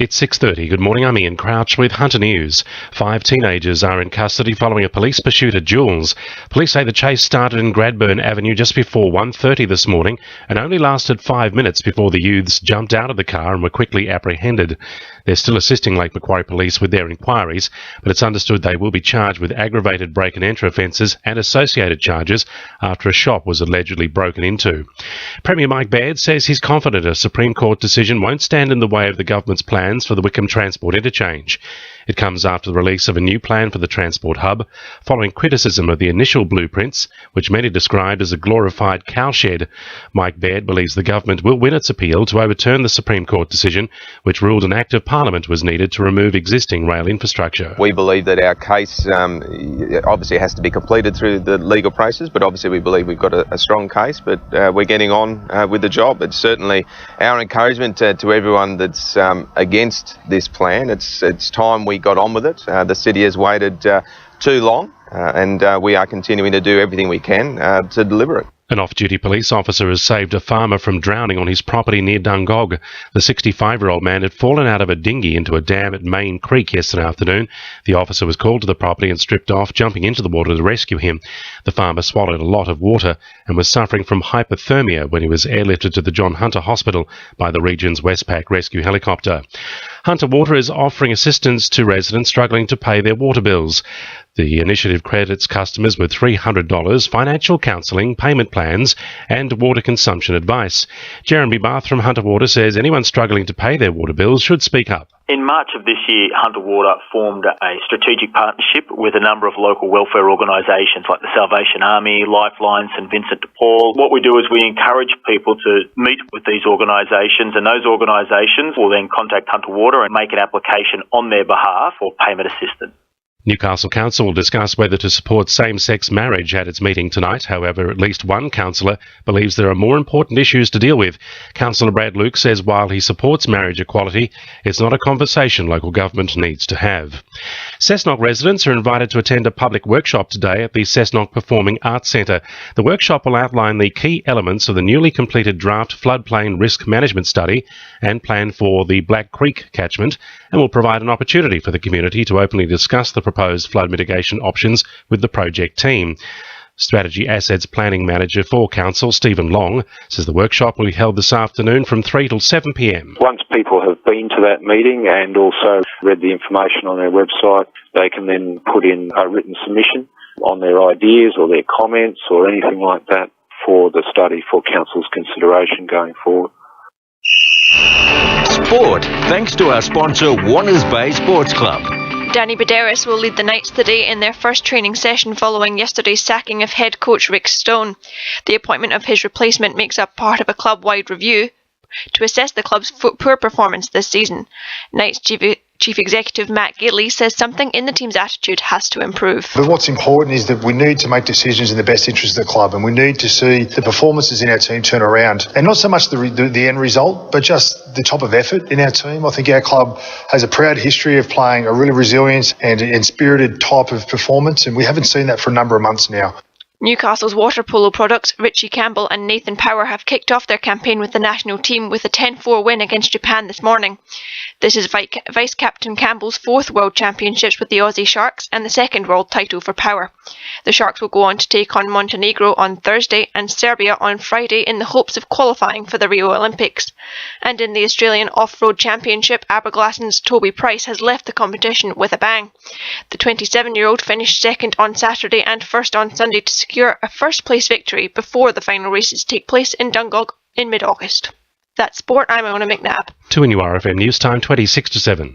It's 6:30. Good morning, I'm Ian Crouch with Hunter News. 5 teenagers are in custody following a police pursuit at Jules. Police say the chase started in Gradburn Avenue just before 1:30 this morning and only lasted 5 minutes before the youths jumped out of the car and were quickly apprehended. They're still assisting Lake Macquarie Police with their inquiries, but it's understood they will be charged with aggravated break and enter offences and associated charges after a shop was allegedly broken into. Premier Mike Baird says he's confident a Supreme Court decision won't stand in the way of the government's plans for the Wickham Transport Interchange. It comes after the release of a new plan for the transport hub, following criticism of the initial blueprints, which many described as a glorified cowshed. Mike Baird believes the government will win its appeal to overturn the Supreme Court decision, which ruled an act of Parliament was needed to remove existing rail infrastructure. We believe that our case obviously has to be completed through the legal process, but obviously we believe we've got a strong case, but we're getting on with the job. It's certainly our encouragement to everyone that's against this plan. It's time we got on with it. The city has waited too long, and we are continuing to do everything we can to deliver it. An off-duty police officer has saved a farmer from drowning on his property near Dungog. The 65-year-old man had fallen out of a dinghy into a dam at Main Creek yesterday afternoon. The officer was called to the property and stripped off, jumping into the water to rescue him. The farmer swallowed a lot of water and was suffering from hypothermia when he was airlifted to the John Hunter Hospital by the region's Westpac rescue helicopter. Hunter Water is offering assistance to residents struggling to pay their water bills. The initiative credits customers with $300, financial counselling, payment plans and water consumption advice. Jeremy Barth from Hunter Water says anyone struggling to pay their water bills should speak up. In March of this year, Hunter Water formed a strategic partnership with a number of local welfare organisations like the Salvation Army, Lifeline, St Vincent de Paul. What we do is we encourage people to meet with these organisations, and those organisations will then contact Hunter Water and make an application on their behalf for payment assistance. Newcastle Council will discuss whether to support same-sex marriage at its meeting tonight. However, at least one councillor believes there are more important issues to deal with. Councillor Brad Luke says while he supports marriage equality, it's not a conversation local government needs to have. Cessnock residents are invited to attend a public workshop today at the Cessnock Performing Arts Centre. The workshop will outline the key elements of the newly completed draft floodplain risk management study and plan for the Black Creek catchment, and will provide an opportunity for the community to openly discuss the proposed flood mitigation options with the project team. Strategy Assets Planning Manager for Council, Stephen Long, says the workshop will be held this afternoon from 3 till 7 p.m. Once people have been to that meeting and also read the information on their website, they can then put in a written submission on their ideas or their comments or anything like that for the study for Council's consideration going forward. Sport, thanks to our sponsor Warners Bay Sports Club. Danny Baderis will lead the Knights today in their first training session following yesterday's sacking of head coach Rick Stone. The appointment of his replacement makes up part of a club-wide review to assess the club's poor performance this season. Knights Chief Executive Matt Gidley says something in the team's attitude has to improve. But what's important is that we need to make decisions in the best interest of the club, and we need to see the performances in our team turn around. And not so much the end result, but just the type of effort in our team. I think our club has a proud history of playing a really resilient and spirited type of performance, and we haven't seen that for a number of months now. Newcastle's water polo products Richie Campbell and Nathan Power have kicked off their campaign with the national team with a 10-4 win against Japan this morning. This is Vice-Captain Campbell's 4th World Championships with the Aussie Sharks and the 2nd world title for Power. The Sharks will go on to take on Montenegro on Thursday and Serbia on Friday in the hopes of qualifying for the Rio Olympics. And in the Australian Off-Road Championship, Aberglassen's Toby Price has left the competition with a bang. The 27-year-old finished 2nd on Saturday and 1st on Sunday to secure a first-place victory before the final races take place in Dungog in mid-August. That's Sport. I'm Iona McNabb. 2 RFM News Time 26 to 7.